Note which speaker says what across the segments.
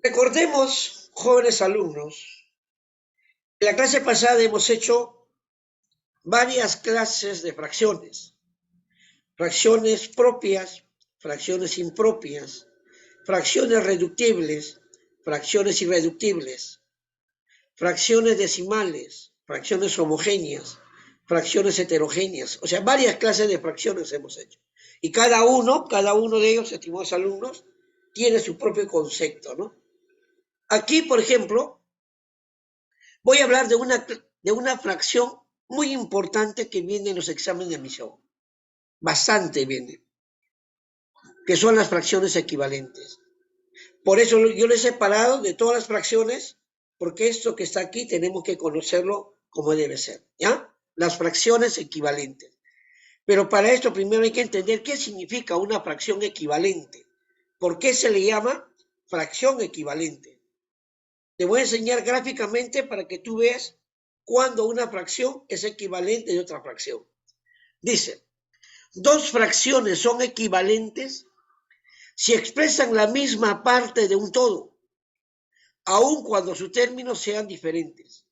Speaker 1: Recordemos, jóvenes alumnos, en la clase pasada hemos hecho varias clases de fracciones. Fracciones propias, fracciones impropias, fracciones reductibles, fracciones irreductibles, fracciones decimales, fracciones homogéneas, fracciones heterogéneas. O sea, varias clases de fracciones hemos hecho. Y cada uno de ellos, estimados alumnos, tiene su propio concepto, ¿no? Aquí, por ejemplo, voy a hablar de una fracción muy importante que viene en los exámenes de admisión. Bastante viene. Que son las fracciones equivalentes. Por eso yo les he separado de todas las fracciones, porque esto que está aquí tenemos que conocerlo como debe ser, ¿ya? Las fracciones equivalentes. Pero para esto primero hay que entender qué significa una fracción equivalente. ¿Por qué se le llama fracción equivalente? Te voy a enseñar gráficamente para que tú veas cuando una fracción es equivalente de otra fracción. Dice, dos fracciones son equivalentes si expresan la misma parte de un todo, aun cuando sus términos sean diferentes.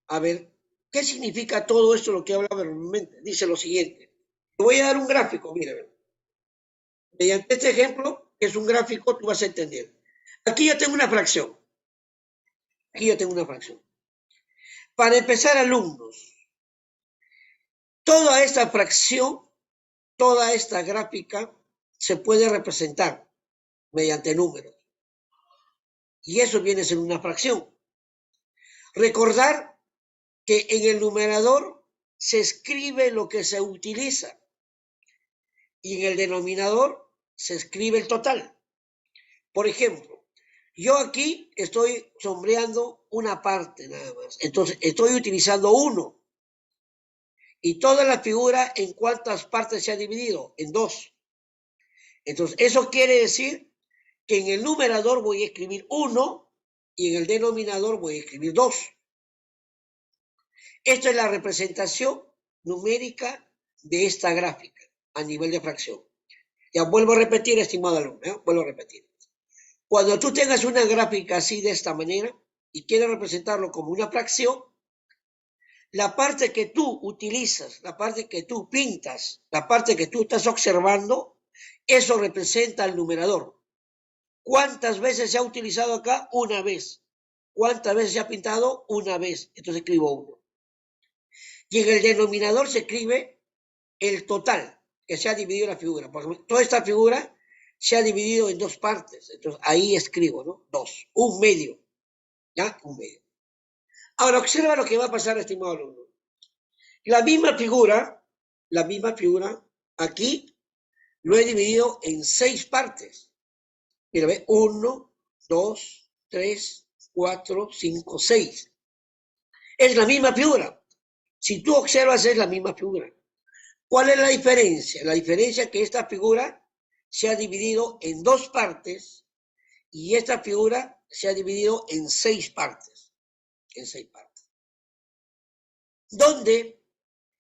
Speaker 1: A ver, ¿qué significa todo esto lo que hablaba normalmente? Dice lo siguiente. Te voy a dar un gráfico, mira. Mediante este ejemplo, que es un gráfico, tú vas a entender. Aquí yo tengo una fracción. Aquí yo tengo una fracción. Para empezar, alumnos, toda esta fracción, toda esta gráfica, se puede representar mediante números. Y eso viene a ser una fracción. Recordar que en el numerador se escribe lo que se utiliza y en el denominador se escribe el total. Por ejemplo, yo aquí estoy sombreando una parte nada más. Entonces, estoy utilizando 1. Y toda la figura, ¿en cuántas partes se ha dividido? En 2. Entonces, eso quiere decir que en el numerador voy a escribir 1 y en el denominador voy a escribir 2. Esta es la representación numérica de esta gráfica a nivel de fracción. Ya vuelvo a repetir, estimado alumno, vuelvo a repetir. Cuando tú tengas una gráfica así de esta manera y quieres representarlo como una fracción, la parte que tú utilizas, la parte que tú pintas, la parte que tú estás observando, eso representa el numerador. ¿Cuántas veces se ha utilizado acá? Una vez. ¿Cuántas veces se ha pintado? Una vez. Entonces escribo 1. Y en el denominador se escribe el total que se ha dividido la figura. Por ejemplo, toda esta figura se ha dividido en 2 partes. Entonces ahí escribo, ¿no? 2. Un medio. ¿Ya? Un medio. Ahora observa lo que va a pasar, estimado alumno. La misma figura, aquí lo he dividido en 6 partes. Mira, ve, 1, 2, 3, 4, 5, 6. Es la misma figura. Si tú observas, es la misma figura. ¿Cuál es la diferencia? La diferencia es que esta figura se ha dividido en 2 partes y esta figura se ha dividido en 6 partes. En 6 partes. ¿Dónde,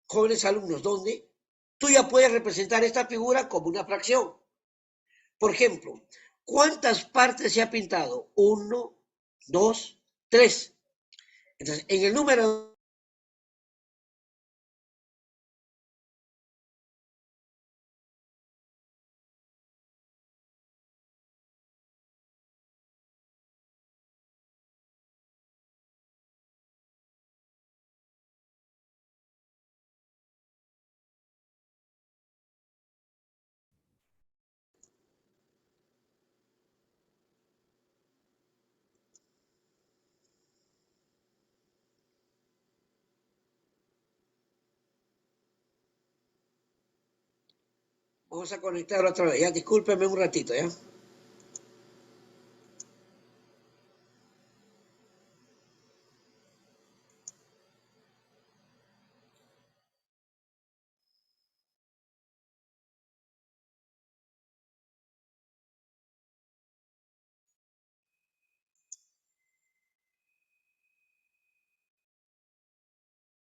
Speaker 1: jóvenes alumnos, dónde tú ya puedes representar esta figura como una fracción? Por ejemplo, ¿cuántas partes se ha pintado? 1, 2, 3. Entonces, en el número vamos a conectar otra vez, ya, discúlpeme un ratito, ya.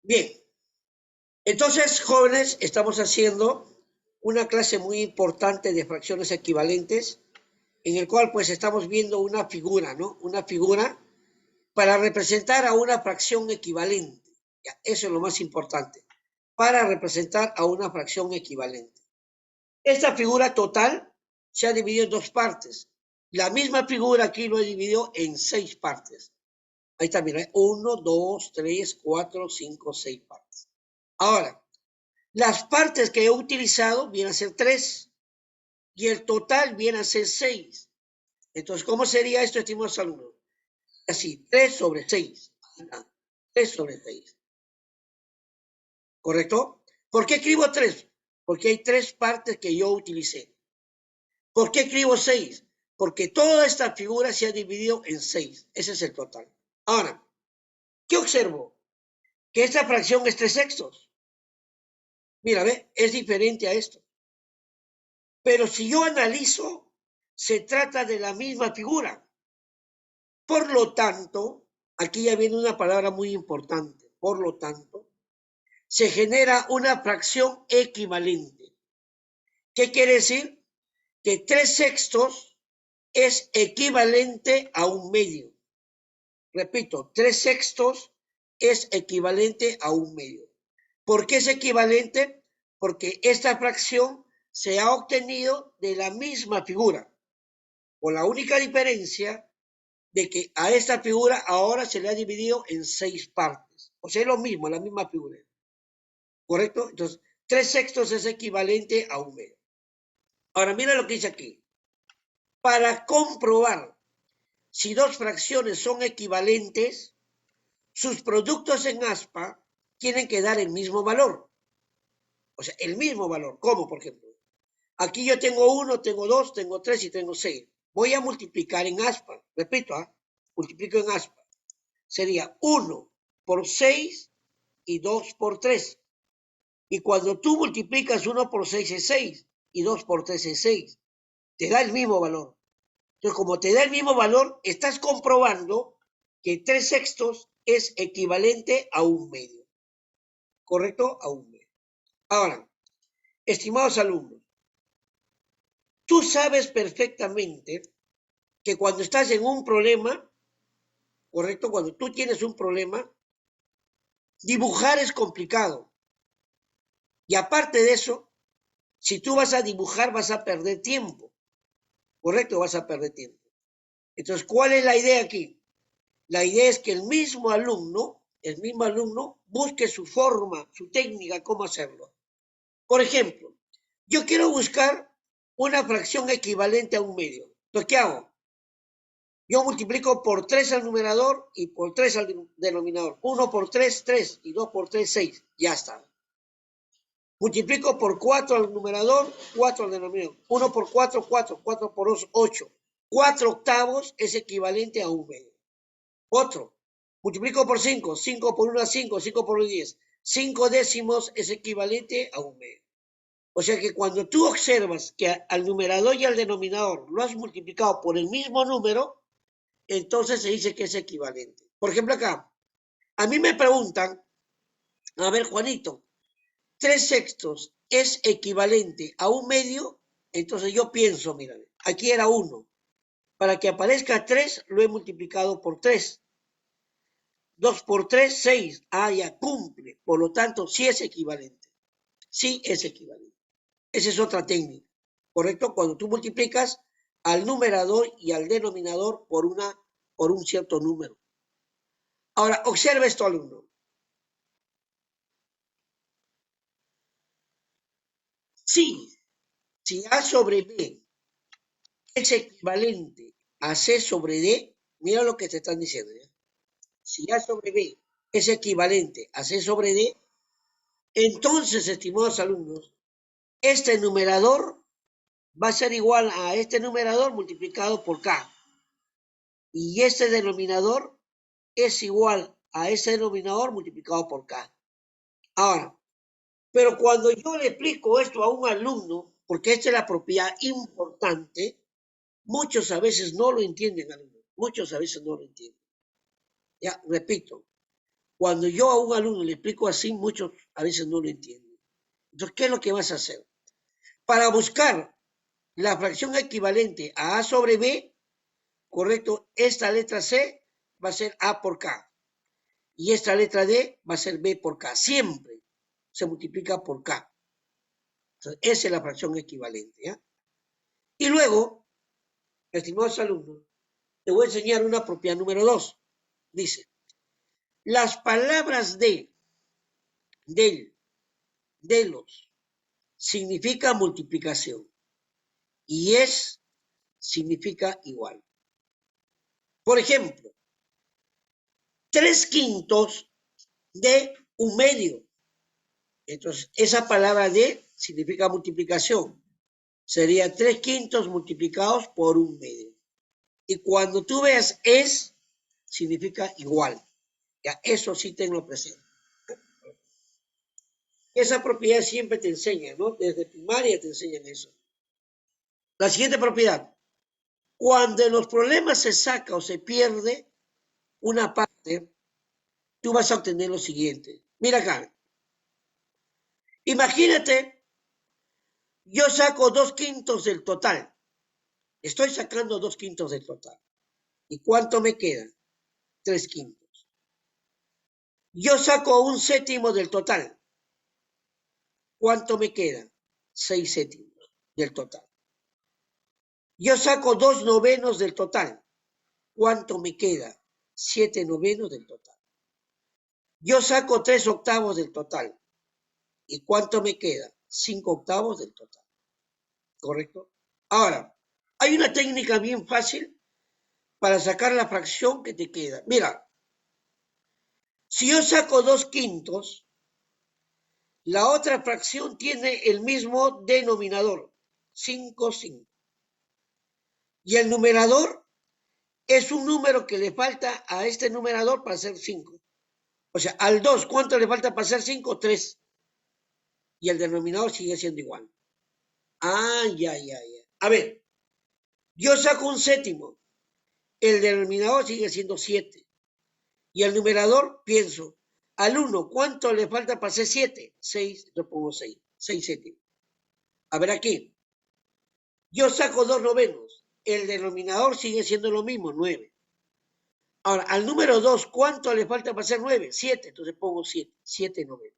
Speaker 1: Bien, entonces, jóvenes, estamos haciendo una clase muy importante de fracciones equivalentes en el cual pues estamos viendo una figura, ¿no? Una figura para representar a una fracción equivalente. Ya, eso es lo más importante, para representar a una fracción equivalente. Esta figura total se ha dividido en dos partes. La misma figura aquí lo he dividido en 6 partes. Ahí está, mira, 1, 2, 3, 4, 5, 6 partes. Ahora, las partes que he utilizado vienen a ser 3 y el total viene a ser 6. Entonces, ¿cómo sería esto, estimados alumnos? Así, 3 sobre 6. 3 sobre 6. ¿Correcto? ¿Por qué escribo 3? Porque hay 3 partes que yo utilicé. ¿Por qué escribo 6? Porque toda esta figura se ha dividido en 6. Ese es el total. Ahora, ¿qué observo? Que esta fracción es 3 sextos. Mira, ve, es diferente a esto. Pero si yo analizo, se trata de la misma figura. Por lo tanto, aquí ya viene una palabra muy importante. Por lo tanto, se genera una fracción equivalente. ¿Qué quiere decir? Que 3 sextos es equivalente a 1/2. Repito, 3 sextos es equivalente a 1/2. ¿Por qué es equivalente? Porque esta fracción se ha obtenido de la misma figura, con la única diferencia de que a esta figura ahora se le ha dividido en 6 partes. O sea, es lo mismo, la misma figura. ¿Correcto? Entonces, 3 sextos es equivalente a 1/2. Ahora, mira lo que dice aquí. Para comprobar si dos fracciones son equivalentes, sus productos en aspa tienen que dar el mismo valor. O sea, el mismo valor. ¿Cómo, por ejemplo? Aquí yo tengo 1, tengo 2, tengo 3 y tengo 6. Voy a multiplicar en aspa. Repito, multiplico en aspa. Sería 1 por 6 y 2 por 3. Y cuando tú multiplicas 1 por 6 es 6 y 2 por 3 es 6. Te da el mismo valor. Entonces, como te da el mismo valor, estás comprobando que 3 sextos es equivalente a 1/2. ¿Correcto? A 1/2. Ahora, estimados alumnos, tú sabes perfectamente que cuando estás en un problema, ¿correcto? Cuando tú tienes un problema, dibujar es complicado. Y aparte de eso, si tú vas a dibujar, vas a perder tiempo. ¿Correcto? Vas a perder tiempo. Entonces, ¿cuál es la idea aquí? La idea es que el mismo alumno busque su forma, su técnica, cómo hacerlo. Por ejemplo, yo quiero buscar una fracción equivalente a 1/2. Entonces, ¿qué hago? Yo multiplico por 3 al numerador y por 3 al denominador. 1 por 3, 3 y 2 por 3, 6. Ya está. Multiplico por 4 al numerador, 4 al denominador. 1 por 4, 4. 4 por 2, 8. 4 octavos es equivalente a 1/2. Otro. Multiplico por 5. 5 por 1 a 5. 5 por 1 10. 5 décimos es equivalente a 1/2. O sea que cuando tú observas que al numerador y al denominador lo has multiplicado por el mismo número, entonces se dice que es equivalente. Por ejemplo, acá, a mí me preguntan, a ver, Juanito, 3 sextos es equivalente a 1/2, entonces yo pienso, mira, aquí era 1. Para que aparezca 3, lo he multiplicado por 3. 2 por 3, 6. Ah, ya cumple. Por lo tanto, sí es equivalente. Sí es equivalente. Esa es otra técnica, ¿correcto? Cuando tú multiplicas al numerador y al denominador por un cierto número. Ahora, observa esto, alumno. Si A sobre B es equivalente a C sobre D, mira lo que te están diciendo. ¿Ya? Si A sobre B es equivalente a C sobre D, entonces, estimados alumnos, este numerador va a ser igual a este numerador multiplicado por K. Y este denominador es igual a ese denominador multiplicado por K. Ahora, pero cuando yo le explico esto a un alumno, porque esta es la propiedad importante, muchos a veces no lo entienden, alumnos. Muchos a veces no lo entienden. Ya, repito, cuando yo a un alumno le explico así, muchos a veces no lo entienden. Entonces, ¿qué es lo que vas a hacer? Para buscar la fracción equivalente a A sobre B, correcto, esta letra C va a ser A por K. Y esta letra D va a ser B por K. Siempre se multiplica por K. Entonces, esa es la fracción equivalente, ¿ya? Y luego, estimados alumnos, te voy a enseñar una propiedad número 2. Dice, las palabras del, de los, significa multiplicación. Y es, significa igual. Por ejemplo, 3/5 de 1/2. Entonces, esa palabra de significa multiplicación. Sería 3/5 multiplicados por 1/2. Y cuando tú veas es, significa igual. Ya, eso sí tenlo presente. Esa propiedad siempre te enseña, ¿no? Desde primaria te enseñan eso. La siguiente propiedad. Cuando en los problemas se saca o se pierde una parte, tú vas a obtener lo siguiente. Mira acá. Imagínate, yo saco 2/5 del total. Estoy sacando 2/5 del total. ¿Y cuánto me queda? 3/5. Yo saco 1/7 del total. ¿Cuánto me queda? 6/7 del total. Yo saco 2/9 del total. ¿Cuánto me queda? 7/9 del total. Yo saco 3/8 del total. ¿Y cuánto me queda? 5/8 del total. ¿Correcto? Ahora, hay una técnica bien fácil para sacar la fracción que te queda. Mira, si yo saco 2/5, la otra fracción tiene el mismo denominador, 5, 5. Y el numerador es un número que le falta a este numerador para ser 5. O sea, al 2, ¿cuánto le falta para ser 5? 3. Y el denominador sigue siendo igual. Ah, ya. A ver, yo saco 1/7. El denominador sigue siendo 7. Y el numerador, pienso, al 1, ¿cuánto le falta para ser 7? 6, yo pongo 6. 6/7. A ver aquí. Yo saco 2/9. El denominador sigue siendo lo mismo, 9. Ahora, al número 2, ¿cuánto le falta para ser 9? 7. Entonces pongo 7. 7/9.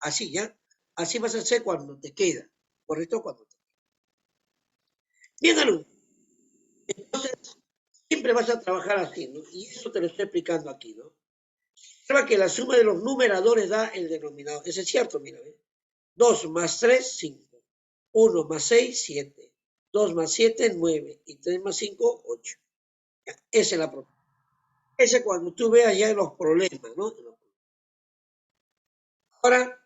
Speaker 1: Así, ¿ya? Así vas a hacer cuando te queda. ¿Correcto? Cuando te queda. Bien, alumno. Entonces, siempre vas a trabajar así, ¿no? Y eso te lo estoy explicando aquí, ¿no? Observa que la suma de los numeradores da el denominador. Eso es cierto, mira, ¿eh? 2 más 3, 5. 1 más 6, 7. 2 más 7, 9. Y 3 más 5, 8. Ya, esa es la propiedad. Ese es cuando tú veas ya los problemas, ¿no? Ahora,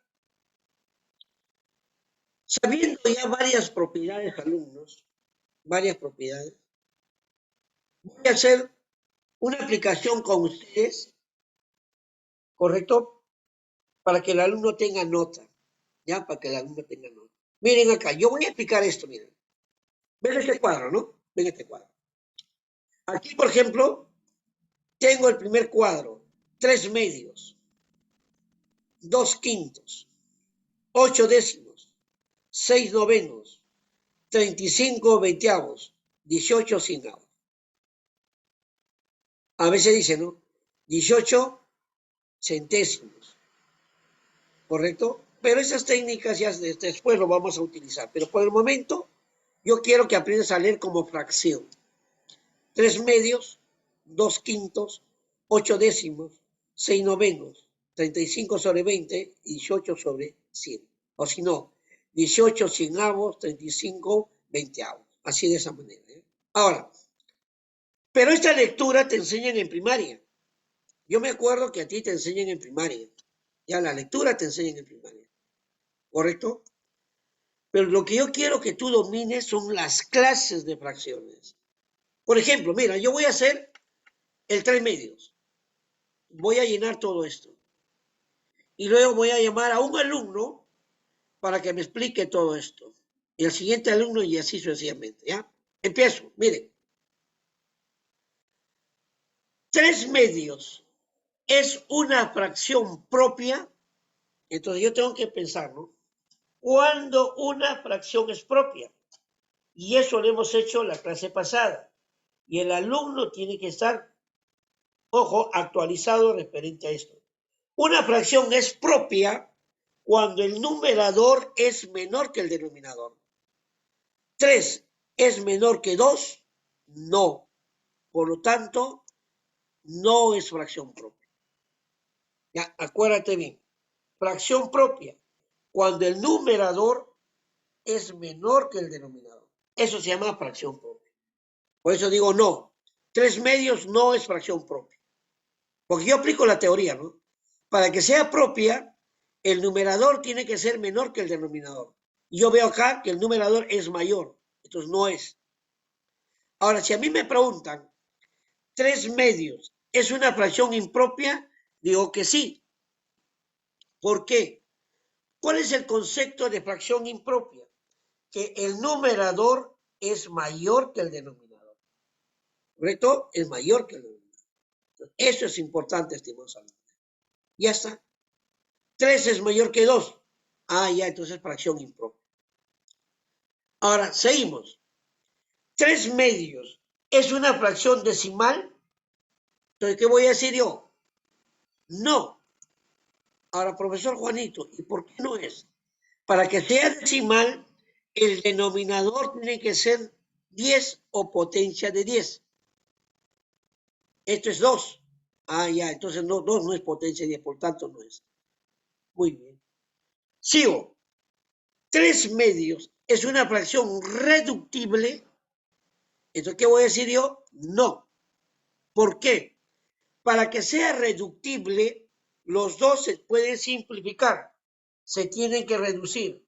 Speaker 1: sabiendo ya varias propiedades, alumnos, varias propiedades, voy a hacer una aplicación con ustedes, ¿correcto? Para que el alumno tenga nota, ¿ya? Para que el alumno tenga nota. Miren acá, yo voy a explicar esto, miren. Ven este cuadro, ¿no? Ven este cuadro. Aquí, por ejemplo, tengo el primer cuadro, 3/2, 2/5, 8/10, 6/9, 35/20, 18/100. A veces dice, ¿no? 18 centésimos, ¿correcto? Pero esas técnicas ya después lo vamos a utilizar. Pero por el momento, yo quiero que aprendas a leer como fracción. 3/2, 2/5, 8/10, 6/9, 35/20 y 18/100. O si no, 18/100, 35/20. Así de esa manera, ¿eh? Ahora, pero esta lectura te enseñan en primaria. Yo me acuerdo que a ti te enseñan en primaria. Ya la lectura te enseñan en primaria. ¿Correcto? Pero lo que yo quiero que tú domines son las clases de fracciones. Por ejemplo, mira, yo voy a hacer el 3/2. Voy a llenar todo esto. Y luego voy a llamar a un alumno para que me explique todo esto. Y al siguiente alumno y así sucesivamente, ¿ya? Empiezo, miren. 3/2 es una fracción propia. Entonces yo tengo que pensar, ¿no? ¿Cuándo una fracción es propia? Y eso lo hemos hecho la clase pasada. Y el alumno tiene que estar, ojo, actualizado referente a esto. Una fracción es propia cuando el numerador es menor que el denominador. 3 es menor que 2, no. Por lo tanto, no es fracción propia. Ya, acuérdate bien. Fracción propia, cuando el numerador es menor que el denominador. Eso se llama fracción propia. Por eso digo no. 3/2 no es fracción propia. Porque yo aplico la teoría, ¿no? Para que sea propia, el numerador tiene que ser menor que el denominador. Y yo veo acá que el numerador es mayor. Entonces no es. Ahora, si a mí me preguntan, 3/2 es una fracción impropia, digo que sí. ¿Por qué? ¿Cuál es el concepto de fracción impropia? Que el numerador es mayor que el denominador. ¿Correcto? Es mayor que el denominador. Eso es importante, estimados alumnos. Ya está. 3 es mayor que 2. Ah, ya, entonces fracción impropia. Ahora, seguimos. 3/2 es una fracción decimal. Entonces, ¿qué voy a decir yo? No. Ahora, profesor Juanito, ¿y por qué no es? Para que sea decimal, el denominador tiene que ser 10 o potencia de 10. Esto es 2. Ah, ya, entonces no, 2 no es potencia de 10, por tanto no es. Muy bien. Sigo. 3/2 es una fracción reductible. Entonces, ¿qué voy a decir yo? No. ¿Por qué? Para que sea reductible, los dos se pueden simplificar, se tienen que reducir.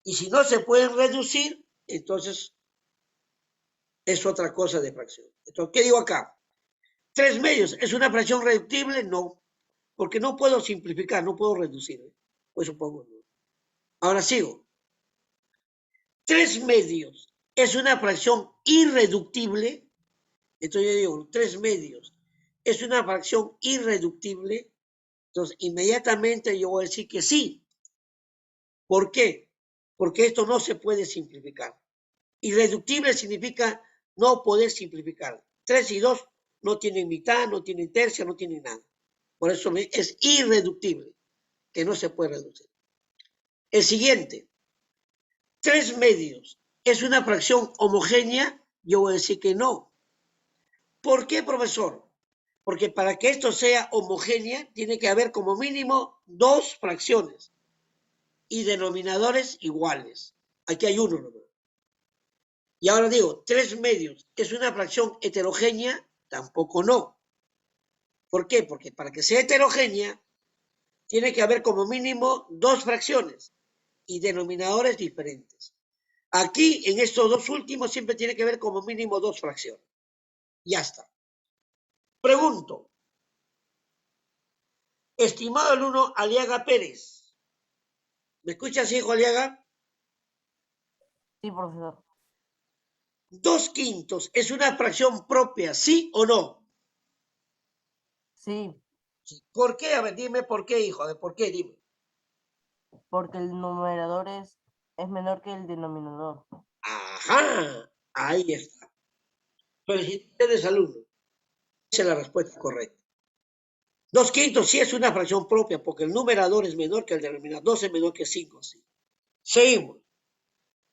Speaker 1: Y si no se pueden reducir, entonces es otra cosa de fracción. Entonces, ¿qué digo acá? 3/2 es una fracción reductible, no, porque no puedo simplificar, no puedo reducir. Pues supongo no. Ahora sigo. 3/2 es una fracción irreductible. Entonces yo digo, 3/2 es una fracción irreductible. Entonces, inmediatamente yo voy a decir que sí. ¿Por qué? Porque esto no se puede simplificar. Irreductible significa no poder simplificar. 3 y 2 no tienen mitad, no tienen tercia, no tienen nada. Por eso es irreductible, que no se puede reducir. El siguiente, 3/2 es una fracción homogénea. Yo voy a decir que no. ¿Por qué, profesor? Porque para que esto sea homogénea, tiene que haber como mínimo 2 fracciones y denominadores iguales. Aquí hay uno nomás. Y ahora digo, 3/2 es una fracción heterogénea, tampoco no. ¿Por qué? Porque para que sea heterogénea, tiene que haber como mínimo 2 fracciones y denominadores diferentes. Aquí, en estos dos últimos, siempre tiene que haber como mínimo 2 fracciones. Ya está. Pregunto, estimado alumno Aliaga Pérez, ¿me escuchas, hijo Aliaga?
Speaker 2: Sí, profesor.
Speaker 1: 2/5 es una fracción propia, ¿sí o no?
Speaker 2: Sí,
Speaker 1: Sí. ¿Por qué? A ver, dime por qué, hijo. A ver, ¿por qué? Dime.
Speaker 2: porque el numerador es menor que el denominador.
Speaker 1: Ajá, ahí está. Felicidades, alumno. Esa es la respuesta correcta. 2/5 sí es una fracción propia, porque el numerador es menor que el denominador. 2 es menor que 5, sí. Seguimos.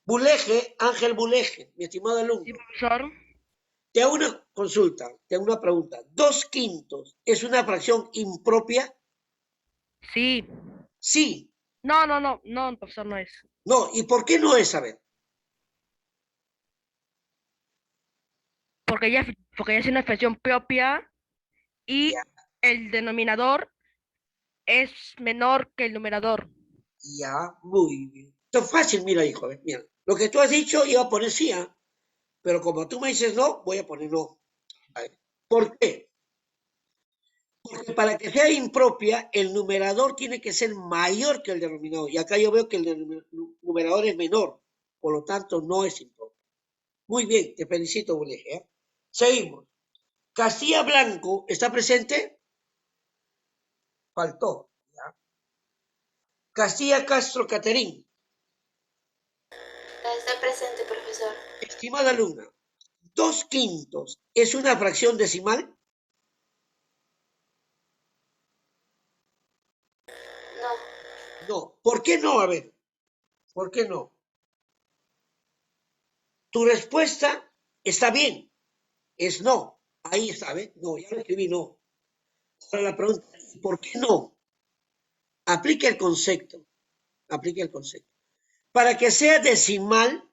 Speaker 1: Buleje, Ángel Buleje, mi estimado
Speaker 3: Sí,
Speaker 1: alumno.
Speaker 3: profesor.
Speaker 1: Te hago una consulta, te hago una pregunta. 2/5 es una fracción impropia.
Speaker 3: Sí.
Speaker 1: Sí.
Speaker 3: No, no, no, no, profesor, no es.
Speaker 1: No. ¿Y por qué no es? A ver.
Speaker 3: Porque porque ya es una expresión propia
Speaker 1: Ya,
Speaker 3: y el denominador es menor que el numerador.
Speaker 1: ya, muy bien. Esto es fácil, mira, hijo. Mira. Lo que tú has dicho iba a poner sí, ¿eh? Pero como tú me dices no, voy a poner no. A ver, ¿por qué? Porque para que sea impropia, el numerador tiene que ser mayor que el denominador. Y acá yo veo que el numerador es menor. Por lo tanto, no es impropia. Muy bien, te felicito, Buleje. ¿Eh? Seguimos. Castilla Blanco, ¿está presente? Faltó. ¿Ya? Castilla Castro Caterín.
Speaker 4: Está presente, profesor. profesor.
Speaker 1: Estimada alumna, 2/5 es una fracción decimal.
Speaker 4: No.
Speaker 1: No. ¿Por qué no? A ver, ¿por qué no? Tu respuesta está bien, es no. Ahí está, ¿ves? No, ya lo escribí, no. Ahora la pregunta es, ¿por qué no? Aplica el concepto, aplica el concepto. Para que sea decimal,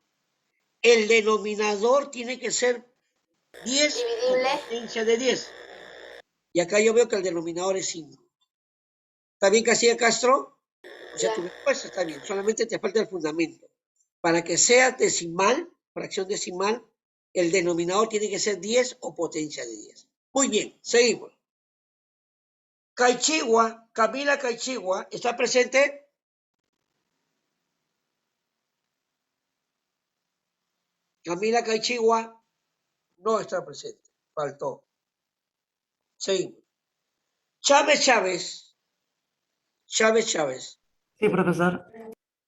Speaker 1: el denominador tiene que ser 10
Speaker 4: Dividible.
Speaker 1: potencia de 10. Y acá yo veo que el denominador es 5. ¿Está bien, Casilla Castro? O sea,
Speaker 4: Ya.
Speaker 1: tu respuesta está bien, solamente te falta el fundamento. Para que sea decimal, fracción decimal, el denominador tiene que ser 10 o potencia de 10. Muy bien, seguimos. Caichigua, Camila Caichigua, ¿está presente? Camila Caichigua no está presente, faltó. Seguimos. Chávez Chávez, Chávez Chávez,
Speaker 5: Sí, profesor.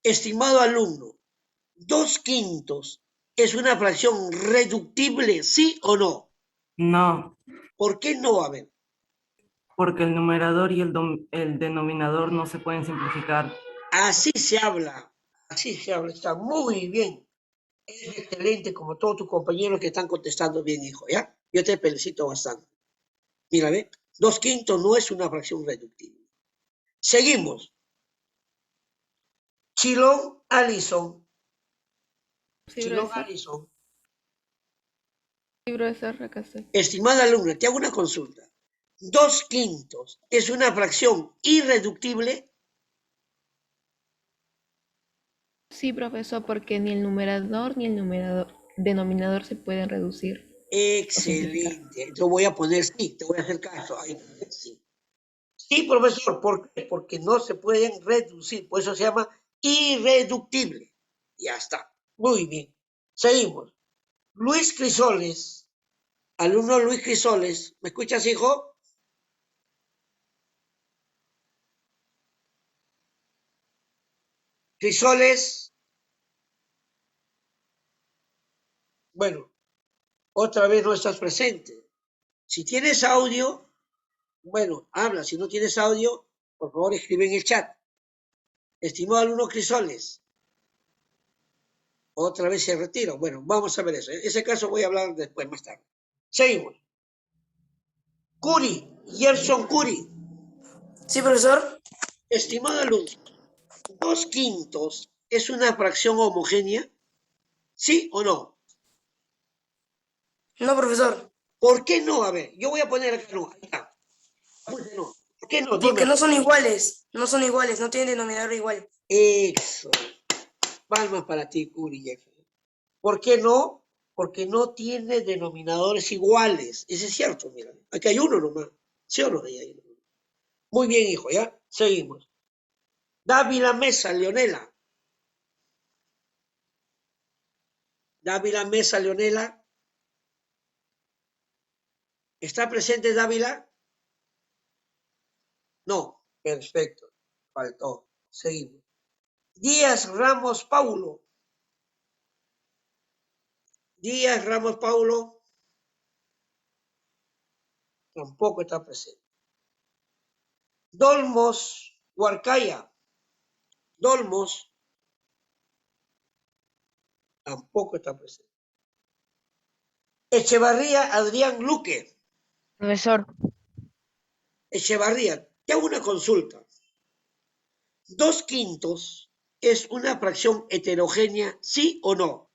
Speaker 1: estimado alumno, 2/5 es una fracción reductible, ¿sí o no?
Speaker 5: No,
Speaker 1: ¿Por qué no? A ver,
Speaker 5: porque el numerador y el denominador no se pueden simplificar.
Speaker 1: así se habla, está muy bien. Es excelente como todos tus compañeros que están contestando bien, hijo, ¿ya? Yo te felicito bastante. Mira, ve, 2/5 no es una fracción reductible. Seguimos. Chilón Allison.
Speaker 6: Sí,
Speaker 1: Chilón
Speaker 6: profesor.
Speaker 1: Allison.
Speaker 6: Sí, profesor, acá estoy.
Speaker 1: Estimada alumna, te hago una consulta. 2/5 es una fracción irreductible.
Speaker 6: Sí, profesor, porque ni el numerador ni el denominador se pueden reducir o simplificar.
Speaker 1: Excelente. Yo voy a poner sí, te voy a hacer caso. Ahí, sí. Sí, profesor, ¿por qué? Porque no se pueden reducir, por eso se llama irreductible. Ya está. Muy bien. Seguimos. Luis Crisoles, alumno Luis Crisoles, ¿me escuchas, hijo? Crisoles, bueno, otra vez no estás presente. Si tienes audio, bueno, habla. Si no tienes audio, por favor escribe en el chat. Estimado alumno Crisoles, otra vez se retira. Bueno, vamos a ver eso. En ese caso voy a hablar después, más tarde. Seguimos. Curi, Gerson Curi,
Speaker 4: Sí, profesor.
Speaker 1: estimado alumno, 2/5 es una fracción homogénea, ¿sí o no?
Speaker 4: No, profesor.
Speaker 1: ¿Por qué no? A ver, yo voy a poner acá no. Ahí está. No. ¿Por qué no?
Speaker 4: Porque
Speaker 1: Dime.
Speaker 4: no son iguales. No son iguales. No tienen denominador igual.
Speaker 1: Eso. Palmas para ti, Curi Gerson. ¿Por qué no? Porque no tiene denominadores iguales. Ese es cierto, mira. Aquí hay uno nomás. ¿Sí o no? Ahí hay uno. Muy bien, hijo, ¿ya? Seguimos. Dávila Mesa, Leonela. Dávila Mesa, Leonela. ¿Está presente Dávila? No. Perfecto. Faltó. Seguimos. Díaz Ramos Paulo. Díaz Ramos Paulo. Tampoco está presente. Dolmos Huarcaya. Dolmos. Tampoco está presente. Echevarría Adrián Luque.
Speaker 3: Profesor,
Speaker 1: Echevarría, te hago una consulta. 2/5 es una fracción heterogénea, ¿sí o no?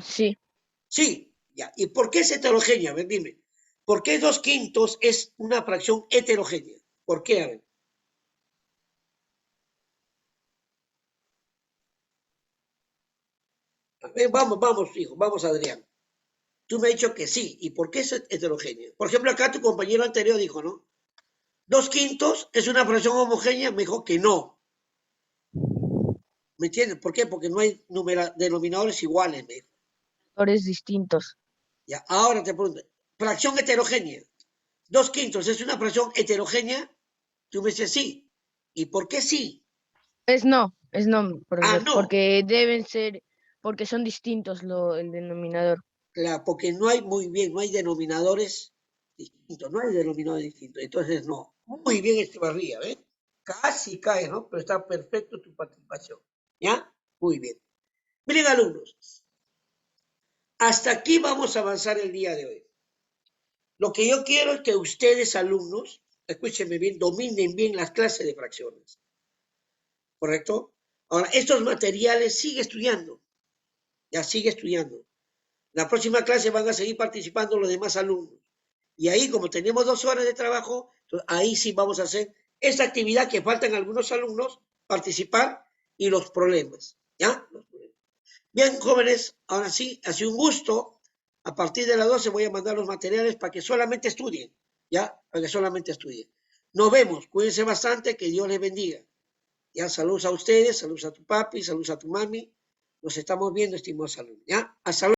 Speaker 3: sí,
Speaker 1: Sí, ya. ¿Y por qué es heterogénea? A ver, dime. ¿Por qué 2/5 es una fracción heterogénea? ¿Por qué? A ver. A ver, vamos, hijo, vamos, Adrián. Tú me has dicho que sí. ¿Y por qué es heterogénea? Por ejemplo, acá tu compañero anterior dijo, ¿no? 2/5 es una fracción homogénea, me dijo que no. ¿Me entiendes? ¿Por qué? Porque no hay denominadores iguales, me dijo.
Speaker 3: factores distintos.
Speaker 1: Ya, ahora te pregunto, fracción heterogénea. 2/5 es una fracción heterogénea. Tú me dices sí. ¿Y por qué sí?
Speaker 3: Es no,
Speaker 7: no, profesor,
Speaker 1: no.
Speaker 7: porque deben ser, porque son distintos el denominador.
Speaker 1: Claro, porque no hay, muy bien, no hay denominadores distintos, no hay denominadores distintos. Entonces, no. Muy bien, Echevarría, ¿ves? Casi cae, ¿no? Pero está perfecto tu participación. ¿Ya? Muy bien. Miren, alumnos, hasta aquí vamos a avanzar el día de hoy. Lo que yo quiero es que ustedes, alumnos, escúchenme bien, dominen bien las clases de fracciones. ¿Correcto? Ahora, estos materiales sigue estudiando. Ya sigue estudiando. La próxima clase van a seguir participando los demás alumnos. Y ahí, como tenemos 2 horas de trabajo, entonces ahí sí vamos a hacer esa actividad que faltan algunos alumnos, participar y los problemas. ¿Ya? Bien, jóvenes, ahora sí, ha sido un gusto. A partir de las 12 voy a mandar los materiales para que solamente estudien. ¿Ya? Para que solamente estudien. Nos vemos. Cuídense bastante. Que Dios les bendiga. Ya, saludos a ustedes, saludos a tu papi, saludos a tu mami. Nos estamos viendo, estimados alumnos. ¿Ya? Hasta luego.